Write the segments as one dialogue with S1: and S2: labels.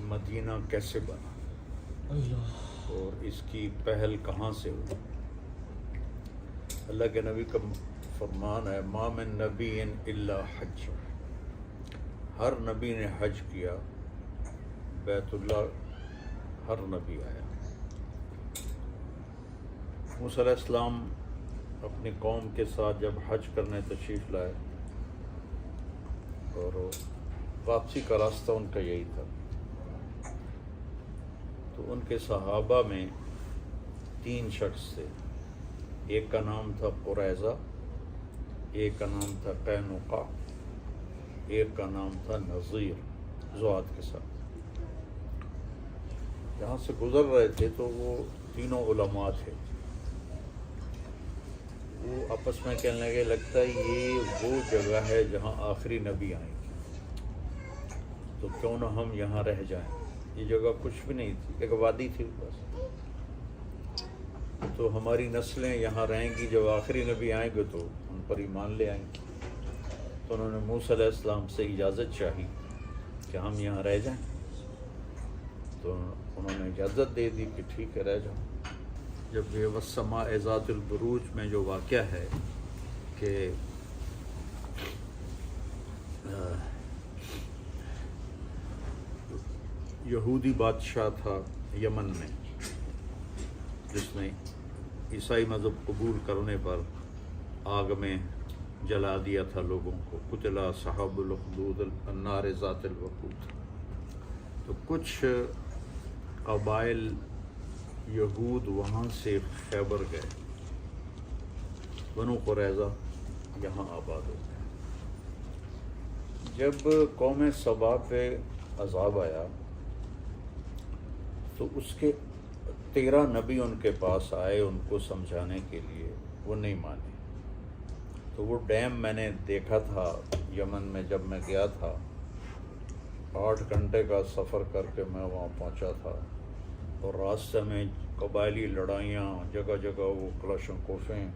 S1: مدینہ کیسے بنا اور اس کی پہل کہاں سے ہوئی۔ اللہ کے نبی کا فرمان ہے ما من نبی الا حج، ہر نبی نے حج کیا، بیت اللہ ہر نبی آیا۔ موسیٰ علیہ السلام اپنی قوم کے ساتھ جب حج کرنے تشریف لائے اور واپسی کا راستہ ان کا یہی تھا، تو ان کے صحابہ میں 3 شخص تھے، ایک کا نام تھا قریظہ، ایک کا نام تھا قینقاع، ایک کا نام تھا نذیر، ذوات کے ساتھ۔ جہاں سے گزر رہے تھے تو وہ تینوں علماء تھے، وہ آپس میں کہنے لگے لگتا ہے یہ وہ جگہ ہے جہاں آخری نبی آئیں گے، تو کیوں نہ ہم یہاں رہ جائیں۔ یہ جگہ کچھ بھی نہیں تھی، ایک وادی تھی بس، تو ہماری نسلیں یہاں رہیں گی، جب آخری نبی آئیں گے تو ان پر ایمان لے آئیں گے۔ تو انہوں نے موسیٰ علیہ السلام سے اجازت چاہی کہ ہم یہاں رہ جائیں، تو انہوں نے اجازت دے دی کہ ٹھیک ہے رہ جاؤ۔ جب یہ والسماء ذات البروج میں جو واقعہ ہے کہ یہودی بادشاہ تھا یمن میں، جس نے عیسائی مذہب قبول کرنے پر آگ میں جلا دیا تھا لوگوں کو، قتل اصحاب الاخدود النار ذات الوقود۔ تو کچھ قبائل یہود وہاں سے خیبر گئے، بنو قریظہ یہاں آباد ہو گئے۔ جب قوم سبا پہ عذاب آیا تو اس کے 13 نبی ان کے پاس آئے ان کو سمجھانے کے لیے، وہ نہیں مانے۔ تو وہ ڈیم میں نے دیکھا تھا یمن میں، جب میں گیا تھا 8 گھنٹے کا سفر کر کے میں وہاں پہنچا تھا، اور راستے میں قبائلی لڑائیاں، جگہ جگہ وہ کلاشن کوفیں،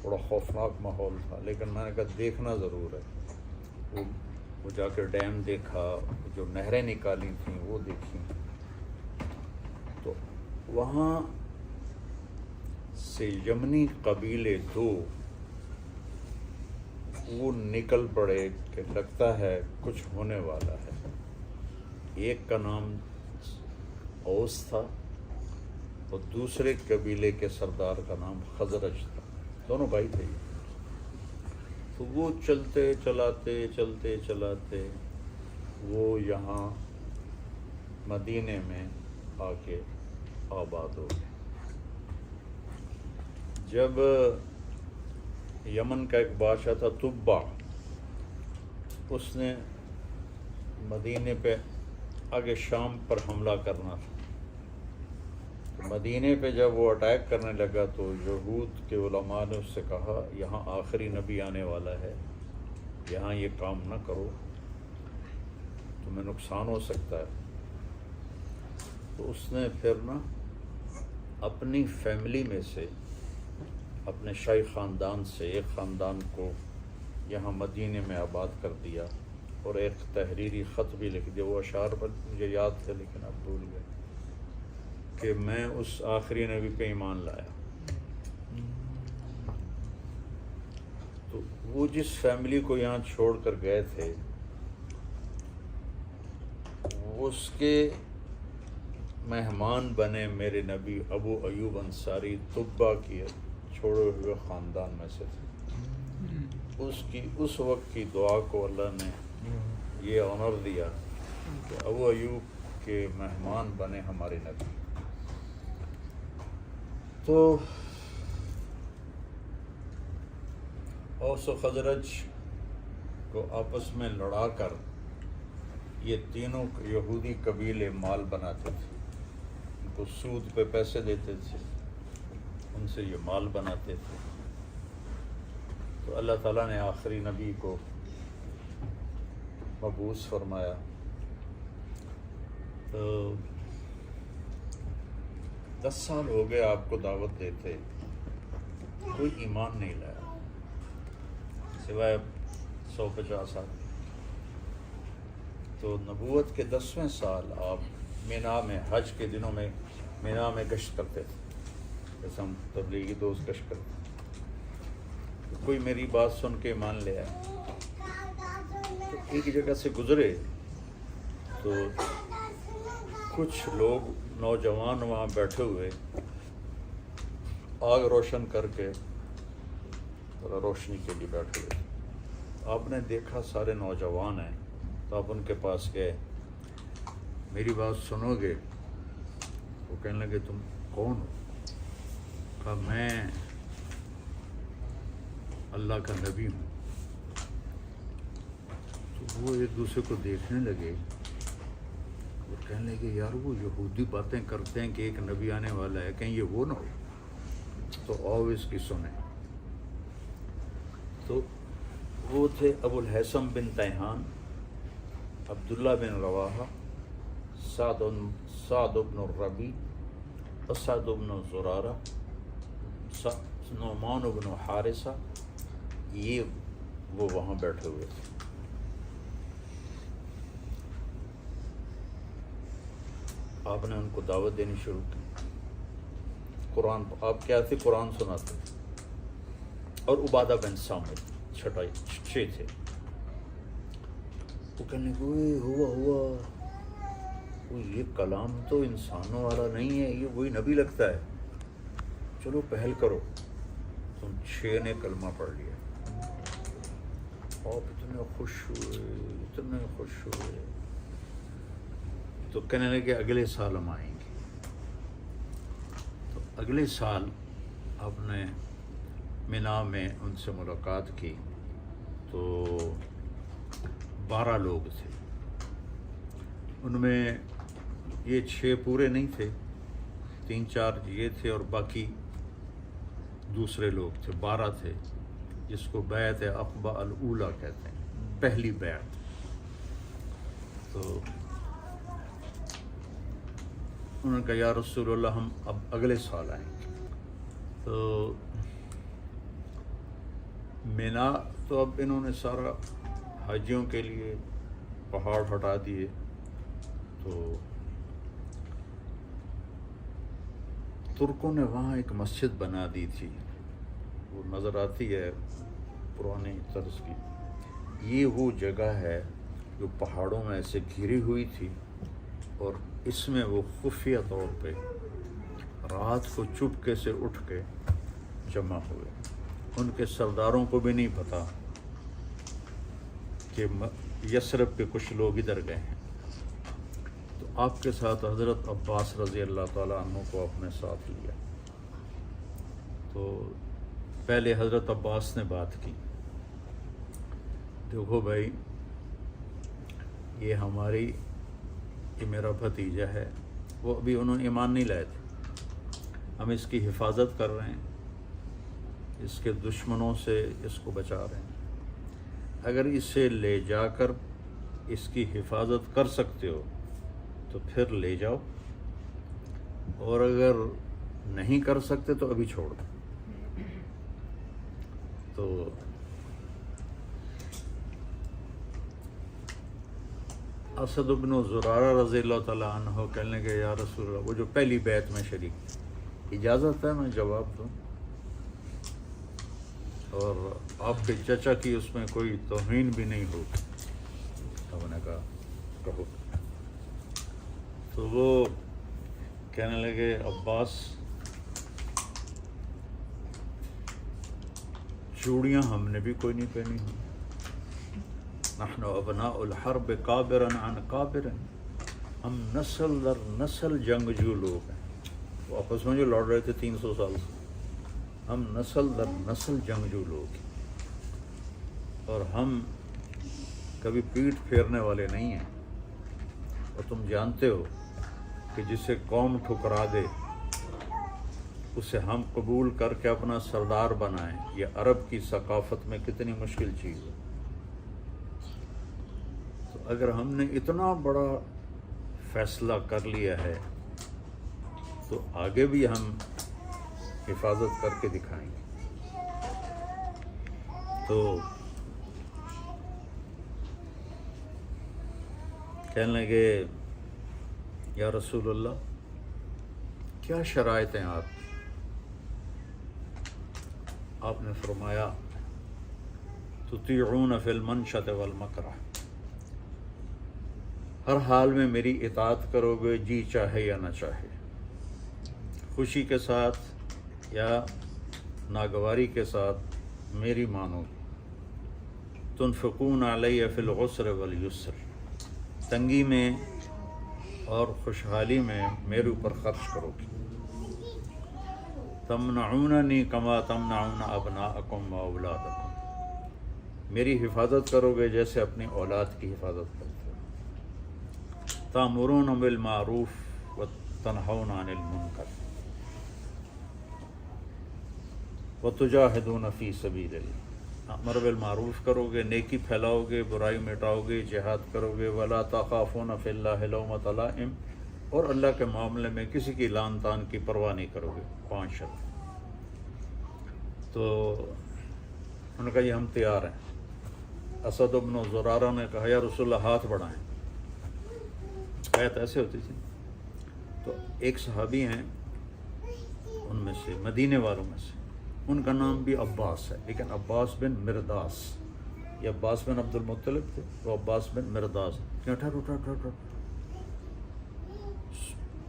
S1: بڑا خوفناک ماحول تھا، لیکن میں نے کہا دیکھنا ضرور ہے۔ وہ جا کے ڈیم دیکھا، جو نہریں نکالی تھیں وہ دیکھیں، تو وہاں سے یمنی قبیلے 2 وہ نکل پڑے کہ لگتا ہے کچھ ہونے والا ہے۔ ایک کا نام اوس تھا اور دوسرے قبیلے کے سردار کا نام خزرج تھا، دونوں بھائی تھے۔ تو وہ چلتے چلاتے وہ یہاں مدینے میں آ کے آباد ہو گئے۔ جب یمن کا ایک بادشاہ تھا تبع، اس نے مدینے پہ آگے شام پر حملہ کرنا تھا، تو مدینے پہ جب وہ اٹیک کرنے لگا تو یہود کے علماء نے اس سے کہا یہاں آخری نبی آنے والا ہے، یہاں یہ کام نہ کرو، تمہیں نقصان ہو سکتا ہے۔ تو اس نے پھر اپنی فیملی میں سے، اپنے شاہی خاندان سے ایک خاندان کو یہاں مدینے میں آباد کر دیا، اور ایک تحریری خط بھی لکھ دیا، وہ اشعار پر مجھے یاد تھے لیکن اب بھول گئے، کہ میں اس آخری نبی پہ ایمان لایا۔ تو وہ جس فیملی کو یہاں چھوڑ کر گئے تھے، اس کے مہمان بنے میرے نبی ابو ایوب انصاری، طبہ کی چھوڑے ہوئے خاندان میں سے تھے۔ اس وقت کی دعا کو اللہ نے یہ آنر دیا کہ ابو ایوب کے مہمان بنے ہمارے نبی۔ تو اوس و خزرج کو آپس میں لڑا کر یہ تینوں یہودی قبیلے مال بناتے تھے، ان کو سود پہ پیسے دیتے تھے، ان سے یہ مال بناتے تھے۔ تو اللہ تعالیٰ نے آخری نبی کو مبعوث فرمایا، تو 10 سال ہو گئے آپ کو دعوت دیتے، کوئی ایمان نہیں لایا سوائے 150 آدمی۔ تو نبوت کے 10ویں سال آپ مینا میں حج کے دنوں میں مینا میں گشت کرتے تھے، جیسے ہم تبلیغی دوست گشت کرتے ہیں۔ تو کوئی میری بات سن کے مان لیا، تو ایک جگہ سے گزرے تو کچھ لوگ نوجوان وہاں بیٹھے ہوئے آگ روشن کر کے ذرا روشنی کے لیے بیٹھے ہوئے۔ آپ نے دیکھا سارے نوجوان ہیں، تو آپ ان کے پاس گئے، میری بات سنو گے؟ وہ کہنے لگے تم کون ہو؟ کہا میں اللہ کا نبی ہوں۔ تو وہ ایک دوسرے کو دیکھنے لگے، وہ کہنے لگے یار وہ یہودی باتیں کرتے ہیں کہ ایک نبی آنے والا ہے، کہیں یہ وہ نہ ہو؟ تو آؤ اس کی سنیں۔ تو وہ تھے ابو الحسن بن تیہان، عبداللہ بن رواحہ، سعد بن الربیع، اسعد بن زرارہ، نعمان بن حارثہ، یہ وہ وہاں بیٹھے ہوئے تھے۔ آپ نے ان کو دعوت دینی شروع کی، قرآن آپ کیا تھے؟ قرآن سناتے، اور عبادہ بن سامت چھٹے تھے۔ وہ کہنے لگے ہوا یہ کلام تو انسانوں والا نہیں ہے، یہ وہی نبی لگتا ہے، چلو پہل کرو۔ تم 6 نے کلمہ پڑھ لیا، آپ اتنے خوش ہوئے، تو کہنے لگے اگلے سال ہم آئیں گے۔ تو اگلے سال آپ نے مینا میں ان سے ملاقات کی، تو 12 لوگ تھے، ان میں یہ 6 پورے نہیں تھے، 3-4 یہ تھے اور باقی دوسرے لوگ تھے، 12 تھے، جس کو بیعت عقبہ الاولیٰ کہتے ہیں، پہلی بیعت۔ تو انہوں نے کہا یا رسول اللہ ہم اب اگلے سال آئیں گے۔ تو مینا تو اب انہوں نے سارا حاجیوں کے لیے پہاڑ ہٹا دیے، تو ترکوں نے وہاں ایک مسجد بنا دی تھی، وہ نظر آتی ہے پرانی طرز کی۔ یہ وہ جگہ ہے جو پہاڑوں میں ایسے گھری ہوئی تھی، اور اس میں وہ خفیہ طور پہ رات کو چپکے سے اٹھ کے جمع ہوئے۔ ان کے سرداروں کو بھی نہیں پتا کہ یثرب کے کچھ لوگ ادھر گئے ہیں۔ تو آپ کے ساتھ حضرت عباس رضی اللہ تعالیٰ عنہ کو اپنے ساتھ لیا۔ تو پہلے حضرت عباس نے بات کی، دیکھو بھائی یہ میرا بھتیجا ہے، وہ ابھی انہوں نے ایمان نہیں لائے تھے، ہم اس کی حفاظت کر رہے ہیں، اس کے دشمنوں سے اس کو بچا رہے ہیں، اگر اسے لے جا کر اس کی حفاظت کر سکتے ہو تو پھر لے جاؤ، اور اگر نہیں کر سکتے تو ابھی چھوڑ دو۔ تو اسد بن زرارہ رضی اللہ تعالیٰ عنہ کہنے لگے یا رسول اللہ، وہ جو پہلی بیعت میں شریک، اجازت ہے میں جواب دوں؟ اور آپ کے چچا کی اس میں کوئی توہین بھی نہیں ہوگی؟ انہوں نے کہا کہو۔ تو وہ کہنے لگے عباس چوڑیاں ہم نے بھی کوئی نہیں پہنی ہوئی، نحن ابناء الحرب کابرا عن کابر، ہم نسل در نسل جنگجو لوگ ہیں۔ وہ آپس میں جو لڑ رہے تھے 300 سال سے، ہم نسل در نسل جنگجو لوگ ہیں، اور ہم کبھی پیٹھ پھیرنے والے نہیں ہیں۔ اور تم جانتے ہو کہ جسے قوم ٹھکرا دے اسے ہم قبول کر کے اپنا سردار بنائیں، یہ عرب کی ثقافت میں کتنی مشکل چیز ہے۔ تو اگر ہم نے اتنا بڑا فیصلہ کر لیا ہے تو آگے بھی ہم حفاظت کر کے دکھائیں گے۔ تو کہنے لگے یا رسول اللہ کیا شرائط ہیں آپ نے فرمایا تطیعون فی المنشط والمکرہ، ہر حال میں میری اطاعت کرو گے، جی چاہے یا نہ چاہے، خوشی کے ساتھ یا ناگواری کے ساتھ میری مانو گے، تنفقون علی فی العسر والیسر، تنگی میں اور خوشحالی میں میرے اوپر خرچ کرو گے، تمنعوننی کما تمنعون ابناءکم و اولادکم، میری حفاظت کرو گے جیسے اپنی اولاد کی حفاظت کرتے ہو، تأمرون بالمعروف و تنہون عن المنکر و تجاہدون فی سبیل اللہ، امر بالمعروف کرو گے، نیکی پھیلاؤ گے، برائی مٹاؤ گے، جہاد کرو گے، ولا تخافون فی اللہ لومۃ لائم، اور اللہ کے معاملے میں کسی کی لان تان کی پرواہ نہیں کرو گے، 5 شرط۔ تو انہوں نے کہا یہ ہم تیار ہیں۔ اسد بن زرارہ نے کہا یا رسول اللہ ہاتھ بڑھائیں، بیعت ایسے ہوتی تھی۔ تو ایک صحابی ہیں ان میں سے، مدینے والوں میں سے، ان کا نام بھی عباس ہے، لیکن عباس بن مرداس، یہ عباس بن عبد المطلب تھے، وہ عباس بن مرداس۔ ٹھہر،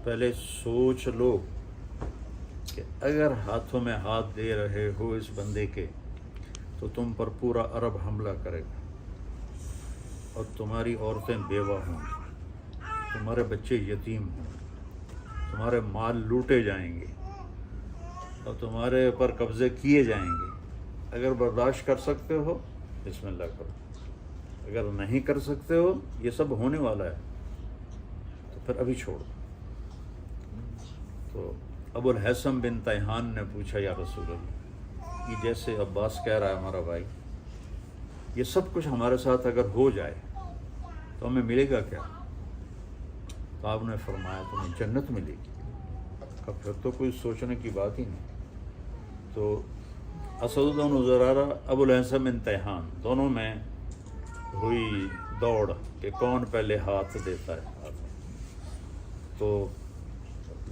S1: پہلے سوچ لو کہ اگر ہاتھوں میں ہاتھ دے رہے ہو اس بندے کے تو تم پر پورا عرب حملہ کرے گا، اور تمہاری عورتیں بیوہ ہوں گی، تمہارے بچے یتیم ہوں گے، تمہارے مال لوٹے جائیں گے اور تمہارے اوپر قبضے کیے جائیں گے۔ اگر برداشت کر سکتے ہو بسم اللہ کرو، اگر نہیں کر سکتے ہو یہ سب ہونے والا ہے تو پھر ابھی چھوڑ دو۔ تو ابو الحسن بن تیہان نے پوچھا یا رسول اللہ، یہ جیسے عباس کہہ رہا ہے ہمارا بھائی، یہ سب کچھ ہمارے ساتھ اگر ہو جائے تو ہمیں ملے گا کیا؟ تو آپ نے فرمایا تمہیں جنت ملے گی۔ پھر تو کوئی سوچنے کی بات ہی نہیں۔ تو اسد بن زرارہ، ابو الحسن بن تیہان، دونوں میں ہوئی دوڑ کہ کون پہلے ہاتھ دیتا ہے۔ تو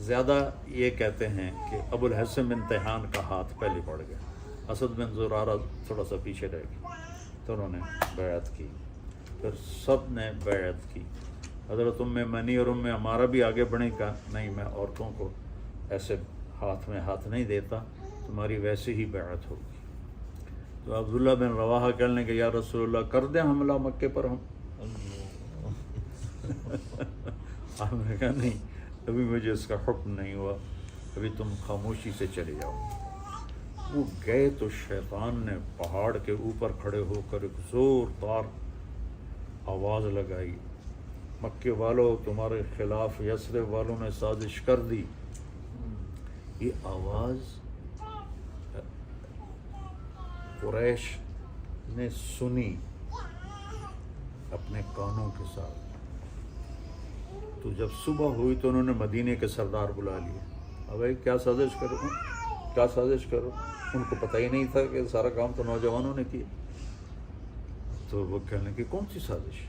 S1: زیادہ یہ کہتے ہیں کہ ابو الحسن بن تیہان کا ہاتھ پہلے پڑ گیا، اسد بن زرارہ تھوڑا سا پیچھے رہ گیا، تو انہوں نے بیعت کی۔ پھر سب نے بیعت کی۔ حضرت ام منی اور ام عمارہ بھی آگے بڑھیں، کہا نہیں میں عورتوں کو ایسے ہاتھ میں ہاتھ نہیں دیتا، تمہاری ویسے ہی بیعت ہوگی۔ تو عبداللہ بن رواحہ کہنے کہ یا رسول اللہ کر دیں حملہ مکے پر ہم؟ آپ نے کہا نہیں، ابھی مجھے اس کا حکم نہیں ہوا، ابھی تم خاموشی سے چلے جاؤ۔ وہ گئے تو شیطان نے پہاڑ کے اوپر کھڑے ہو کر ایک زوردار آواز لگائی، مکے والوں تمہارے خلاف یثرب والوں نے سازش کر دی۔ یہ آواز قریش نے سنی اپنے کانوں کے ساتھ۔ تو جب صبح ہوئی تو انہوں نے مدینے کے سردار بلا لیے، ابھی کیا سازش کرو، کیا سازش کرو؟ ان کو پتہ ہی نہیں تھا کہ سارا کام تو نوجوانوں نے کیا۔ تو وہ کہنے کی کون سی سازش؟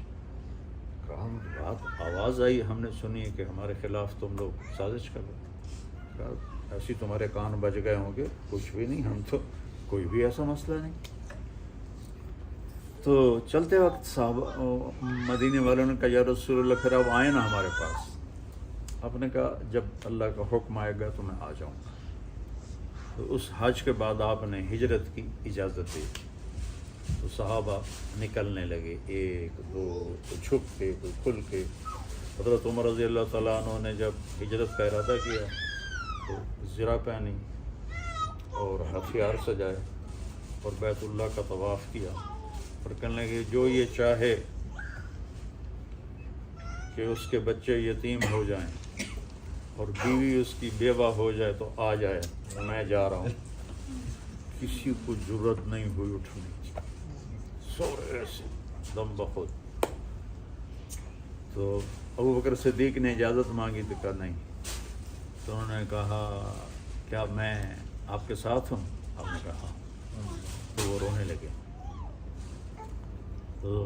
S1: کہا بات آواز آئی، ہم نے سنی کہ ہمارے خلاف تم لوگ سازش کر رہے۔ کہا ایسی تمہارے کان بج گئے ہوں گے، کچھ بھی نہیں، ہم تو کوئی بھی ایسا مسئلہ نہیں۔ تو چلتے وقت صحابہ مدینے والوں نے کہا یا رسول اللہ پھر آپ آئیں نا ہمارے پاس۔ آپ نے کہا جب اللہ کا حکم آئے گا تو میں آ جاؤں گا۔ تو اس حج کے بعد آپ نے ہجرت کی اجازت دی، تو صحابہ نکلنے لگے، ایک دو، کوئی چھپ کے کوئی کھل کے۔ حضرت عمر رضی اللہ تعالیٰ عنہ نے جب ہجرت کا ارادہ کیا تو زرہ پہنی اور ہتھیار سجائے اور بیت اللہ کا طواف کیا، اور کہنے لگے جو یہ چاہے کہ اس کے بچے یتیم ہو جائیں اور بیوی اس کی بیوہ ہو جائے تو آ جائے، میں جا رہا ہوں۔ کسی کو جرت نہیں ہوئی اٹھنے کی، سورے سے دم بخود۔ تو ابو بکر صدیق نے اجازت مانگی تو کہا نہیں۔ تو انہوں نے کہا کیا میں آپ کے ساتھ ہوں؟ آپ نے کہا ہاں۔ تو وہ رونے لگے۔ تو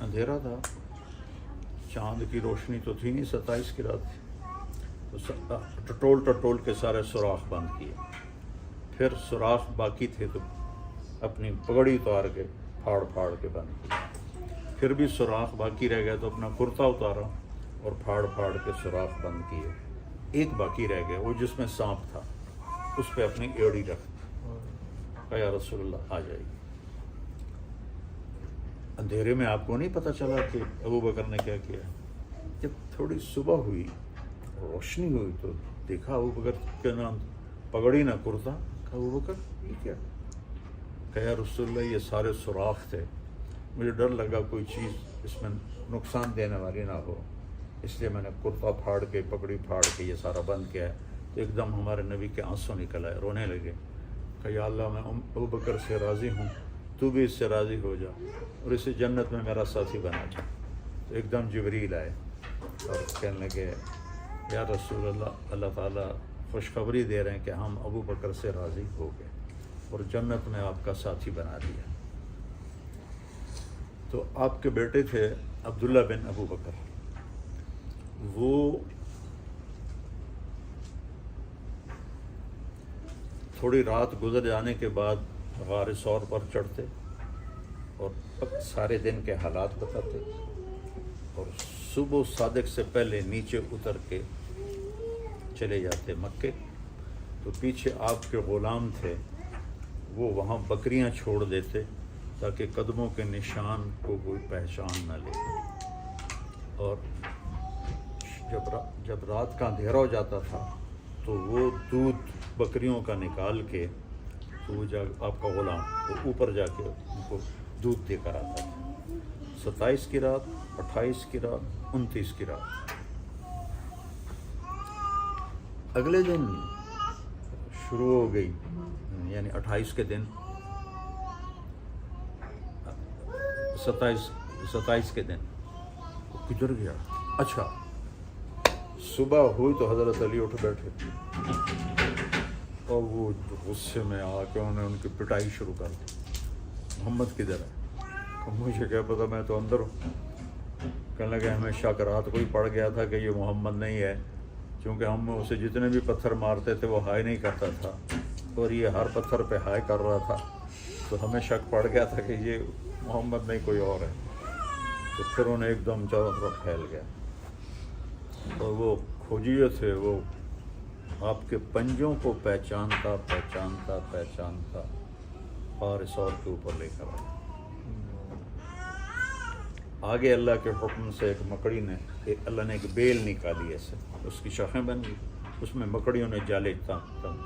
S1: اندھیرا تھا، چاند کی روشنی تو تھی نہیں، 27 کی رات تھی، تو ٹٹول کے سارے سوراخ بند کیے، پھر سوراخ باقی تھے تو اپنی پگڑی اتار کے پھاڑ کے بند کی، پھر بھی سوراخ باقی رہ گیا تو اپنا کرتا اتارا اور پھاڑ کے سوراخ بند کیے، ایک باقی رہ گیا وہ جس میں سانپ تھا، اس پہ اپنی ایڑی رکھ، کہا یا رسول اللہ آ جائیے۔ اندھیرے میں آپ کو نہیں پتہ چلا کہ ابو بکر نے کیا کیا؟ جب تھوڑی صبح ہوئی، روشنی ہوئی تو دیکھا ابو بکر کے نام پگڑی نہ کرتا، کہا ابو بکر یہ کیا؟ کہا یا رسول اللہ یہ سارے سوراخ تھے، مجھے ڈر لگا کوئی چیز اس میں نقصان دینے والی نہ ہو، اس لیے میں نے کرتا پھاڑ کے پگڑی پھاڑ کے یہ سارا بند کیا ہے۔ تو ایک دم ہمارے نبی کے آنسو نکل آئے، رونے لگے، کہ یا اللہ میں ابو بکر سے راضی ہوں، تو بھی اس سے راضی ہو جا اور اسے جنت میں میرا ساتھی بنا جا۔ تو ایک دم جبریل آئے اور کہنے لگے یا رسول اللہ، اللہ تعالیٰ خوشخبری دے رہے ہیں کہ ہم ابو بکر سے راضی ہو گئے اور جنت میں آپ کا ساتھی بنا دیا۔ تو آپ کے بیٹے تھے عبداللہ بن ابو بکر، وہ تھوڑی رات گزر جانے کے بعد غار ثور پر چڑھتے اور سارے دن کے حالات بتاتے، اور صبح صادق سے پہلے نیچے اتر کے چلے جاتے مکے۔ تو پیچھے آپ کے غلام تھے، وہ وہاں بکریاں چھوڑ دیتے تاکہ قدموں کے نشان کو کوئی پہچان نہ لے، اور جب رات کا اندھیرا ہو جاتا تھا تو وہ دودھ بکریوں کا نکال کے تو وہ آپ کا غلام وہ اوپر جا کے ان کو دودھ دے کر آتا تھا۔ 27 کی رات، 28 کی رات، 29 کی رات۔ اگلے دن شروع ہو گئی، یعنی 28 کے دن، 27 کے دن کدھر گیا؟ اچھا، صبح ہوئی تو حضرت علی اٹھ بیٹھے اور وہ غصے میں آ کے انہوں نے ان کی پٹائی شروع کر دی، محمد کدھر ہے؟ مجھے کیا پتا، میں تو اندر ہوں۔ کہنے لگے ہمیں شک رات کو ہی پڑ گیا تھا کہ یہ محمد نہیں ہے، کیونکہ ہم اسے جتنے بھی پتھر مارتے تھے وہ ہائے نہیں کرتا تھا اور یہ ہر پتھر پہ ہائے کر رہا تھا، تو ہمیں شک پڑ گیا تھا کہ یہ محمد نہیں کوئی اور ہے۔ تو پھر انہیں ایک دم چاروں طرف پھیل گیا، اور وہ کھوجیے تھے، وہ آپ کے پنجوں کو پہچانتا غار ثور کے اوپر لے کر آیا۔ آگے اللہ کے حکم سے ایک مکڑی نے، اللہ نے ایک بیل نکالی ایسے، اس کی شاخیں بن گئی، اس میں مکڑیوں نے جالے تان